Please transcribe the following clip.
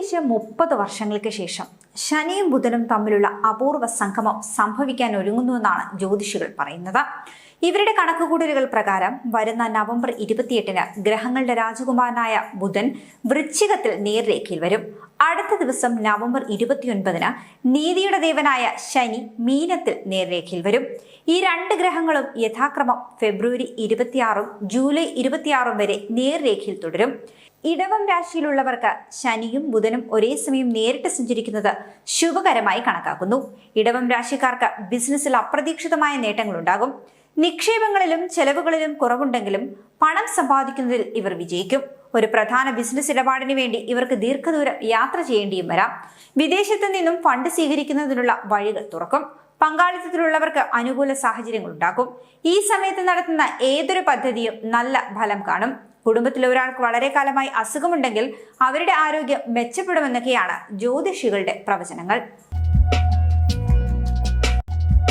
ഏകദേശം 30 വർഷങ്ങൾക്ക് ശേഷം ശനിയും ബുധനും തമ്മിലുള്ള അപൂർവ സംഗമം സംഭവിക്കാൻ ഒരുങ്ങുന്നുവെന്നാണ് ജ്യോതിഷികൾ പറയുന്നത്. ഇവരുടെ കണക്കുകൂട്ടലുകൾ പ്രകാരം വരുന്ന നവംബർ 28-ന് ഗ്രഹങ്ങളുടെ രാജകുമാരനായ ബുധൻ വൃശ്ചികത്തിൽ നേർരേഖയിൽ വരും. അടുത്ത ദിവസം നവംബർ 29-ന് നീതിയുടെ ദേവനായ ശനി മീനത്തിൽ നേർരേഖയിൽ വരും. ഈ രണ്ട് ഗ്രഹങ്ങളും യഥാക്രമം ഫെബ്രുവരി 26-ഉം ജൂലൈ 26-ഉം വരെ നേർരേഖയിൽ തുടരും. ഇടവം രാശിയിലുള്ളവർക്ക് ശനിയും ബുധനും ഒരേ സമയം നേരിട്ട് സഞ്ചരിക്കുന്നത് ശുഭകരമായി കണക്കാക്കുന്നു. ഇടവം രാശിക്കാർക്ക് ബിസിനസ്സിൽ അപ്രതീക്ഷിതമായ നേട്ടങ്ങളുണ്ടാകും. നിക്ഷേപങ്ങളിലും ചെലവുകളിലും കുറവുണ്ടെങ്കിലും പണം സമ്പാദിക്കുന്നതിൽ ഇവർ വിജയിക്കും. ഒരു പ്രധാന ബിസിനസ് ഇടപാടിന് വേണ്ടി ഇവർക്ക് ദീർഘദൂരം യാത്ര ചെയ്യേണ്ടിയും വരാം. വിദേശത്തു നിന്നും ഫണ്ട് സ്വീകരിക്കുന്നതിനുള്ള വഴികൾ തുറക്കും. പങ്കാളിത്തത്തിലുള്ളവർക്ക് അനുകൂല സാഹചര്യങ്ങൾ ഉണ്ടാക്കും. ഈ സമയത്ത് നടത്തുന്ന ഏതൊരു പദ്ധതിയും നല്ല ഫലം കാണും. കുടുംബത്തിലെ ഒരാൾക്ക് വളരെ കാലമായി അസുഖമുണ്ടെങ്കിൽ അവരുടെ ആരോഗ്യം മെച്ചപ്പെടുമെന്നൊക്കെയാണ് ജ്യോതിഷികളുടെ പ്രവചനങ്ങൾ.